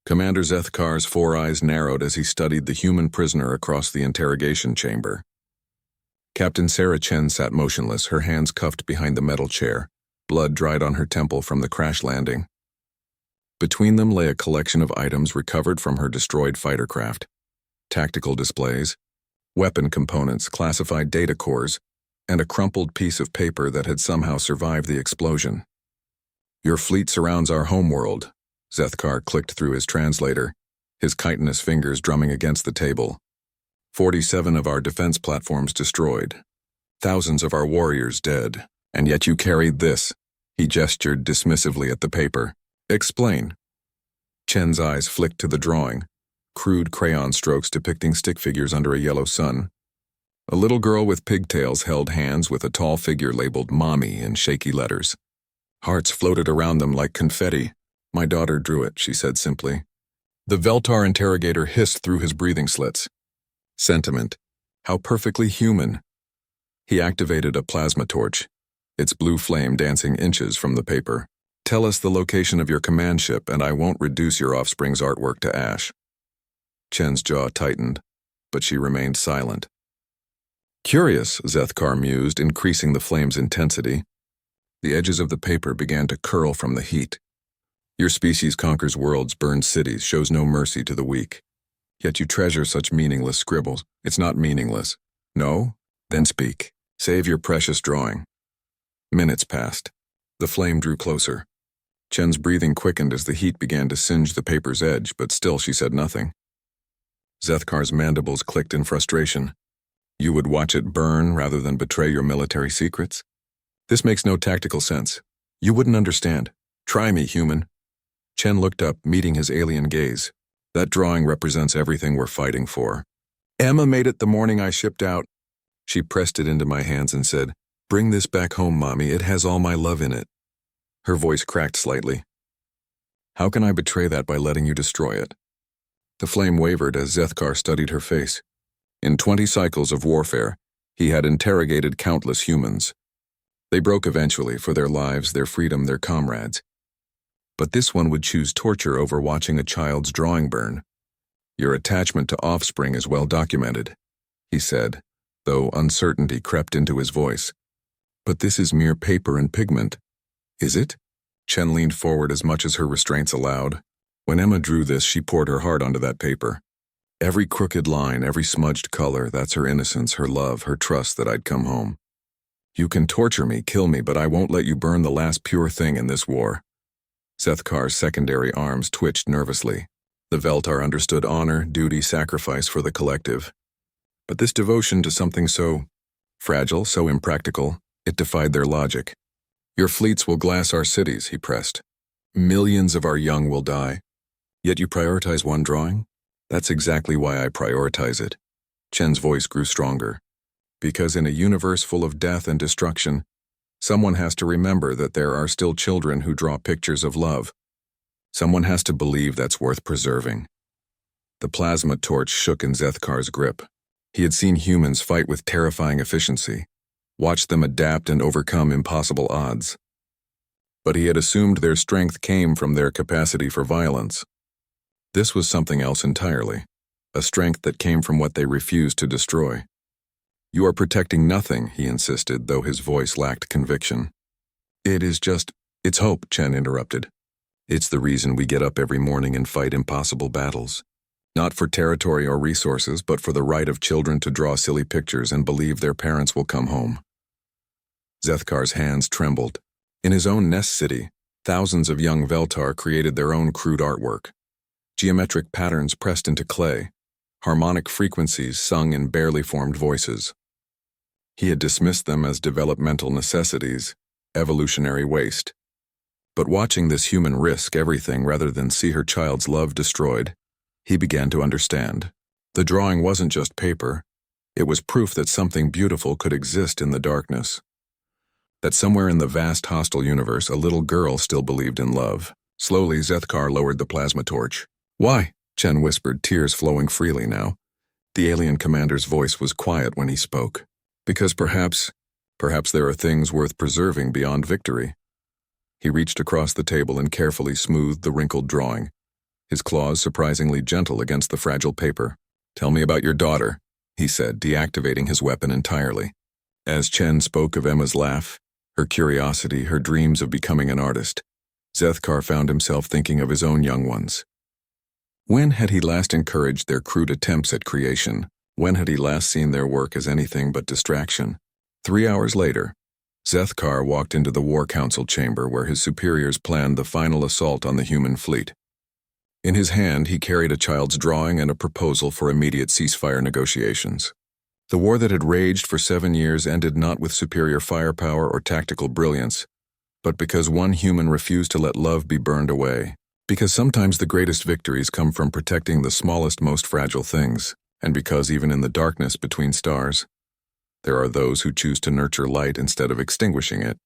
Commander Zethkar's four eyes narrowed as he studied the human prisoner across the interrogation chamber. Captain Sarah Chen sat motionless, her hands cuffed behind the metal chair, blood dried on her temple from the crash landing. Between them lay a collection of items recovered from her destroyed fighter craft: tactical displays, weapon components, classified data cores, and a crumpled piece of paper that had somehow survived the explosion. "Your fleet surrounds our homeworld," Zethkar clicked through his translator, his chitinous fingers drumming against the table. 47 of our defense platforms destroyed. Thousands of our warriors dead. And yet you carried this. He gestured dismissively at the paper. "Explain." Chen's eyes flicked to the drawing, crude crayon strokes depicting stick figures under a yellow sun. A little girl with pigtails held hands with a tall figure labeled Mommy in shaky letters. Hearts floated around them like confetti. "My daughter drew it," she said simply. The Veltar interrogator hissed through his breathing slits. Sentiment. How perfectly human. He activated a plasma torch, its blue flame dancing inches from the paper. "Tell us the location of your command ship, and I won't reduce your offspring's artwork to ash." Chen's jaw tightened, but she remained silent. "Curious," Zethkar mused, increasing the flame's intensity. The edges of the paper began to curl from the heat. "Your species conquers worlds, burns cities, shows no mercy to the weak. Yet you treasure such meaningless scribbles." "It's not meaningless." "No? Then speak. Save your precious drawing." Minutes passed. The flame drew closer. Chen's breathing quickened as the heat began to singe the paper's edge, but still she said nothing. Zethkar's mandibles clicked in frustration. "You would watch it burn rather than betray your military secrets? This makes no tactical sense. You wouldn't understand. Try me, human." Chen looked up, meeting his alien gaze. "That drawing represents everything we're fighting for. Emma made it the morning I shipped out. She pressed it into my hands and said, 'Bring this back home, Mommy. It has all my love in it.'" Her voice cracked slightly. "How can I betray that by letting you destroy it?" The flame wavered as Zethkar studied her face. In 20 cycles of warfare, he had interrogated countless humans. They broke eventually for their lives, their freedom, their comrades. But this one would choose torture over watching a child's drawing burn. "Your attachment to offspring is well documented," he said, though uncertainty crept into his voice. "But this is mere paper and pigment." "Is it?" Chen leaned forward as much as her restraints allowed. "When Emma drew this, she poured her heart onto that paper. Every crooked line, every smudged color, that's her innocence, her love, her trust that I'd come home. You can torture me, kill me, but I won't let you burn the last pure thing in this war." Zethkar's secondary arms twitched nervously. The Veltar understood honor, duty, sacrifice for the collective. But this devotion to something so fragile, so impractical, it defied their logic. "Your fleets will glass our cities," he pressed. "Millions of our young will die. Yet you prioritize one drawing? That's exactly why I prioritize it." Chen's voice grew stronger. "Because in a universe full of death and destruction, someone has to remember that there are still children who draw pictures of love. Someone has to believe that's worth preserving." The plasma torch shook in Zethkar's grip. He had seen humans fight with terrifying efficiency, watched them adapt and overcome impossible odds. But he had assumed their strength came from their capacity for violence. This was something else entirely, a strength that came from what they refused to destroy. "You are protecting nothing," he insisted, though his voice lacked conviction. It's hope," Chen interrupted. "It's the reason we get up every morning and fight impossible battles. Not for territory or resources, but for the right of children to draw silly pictures and believe their parents will come home." Zethkar's hands trembled. In his own nest city, thousands of young Veltar created their own crude artwork. Geometric patterns pressed into clay, harmonic frequencies sung in barely formed voices. He had dismissed them as developmental necessities, evolutionary waste. But watching this human risk everything rather than see her child's love destroyed, he began to understand. The drawing wasn't just paper. It was proof that something beautiful could exist in the darkness. That somewhere in the vast hostile universe, a little girl still believed in love. Slowly, Zethkar lowered the plasma torch. "Why?" Chen whispered, tears flowing freely now. The alien commander's voice was quiet when he spoke. "Because perhaps there are things worth preserving beyond victory." He reached across the table and carefully smoothed the wrinkled drawing. his claws surprisingly gentle against the fragile paper. "Tell me about your daughter," he said, deactivating his weapon entirely. As Chen spoke of Emma's laugh, her curiosity, her dreams of becoming an artist, Zethkar found himself thinking of his own young ones. When had he last encouraged their crude attempts at creation? When had he last seen their work as anything but distraction? 3 hours later, Zethkar walked into the War Council chamber where his superiors planned the final assault on the human fleet. In his hand, he carried a child's drawing and a proposal for immediate ceasefire negotiations. The war that had raged for 7 years ended not with superior firepower or tactical brilliance, but because one human refused to let love be burned away. Because sometimes the greatest victories come from protecting the smallest, most fragile things, and because even in the darkness between stars, there are those who choose to nurture light instead of extinguishing it.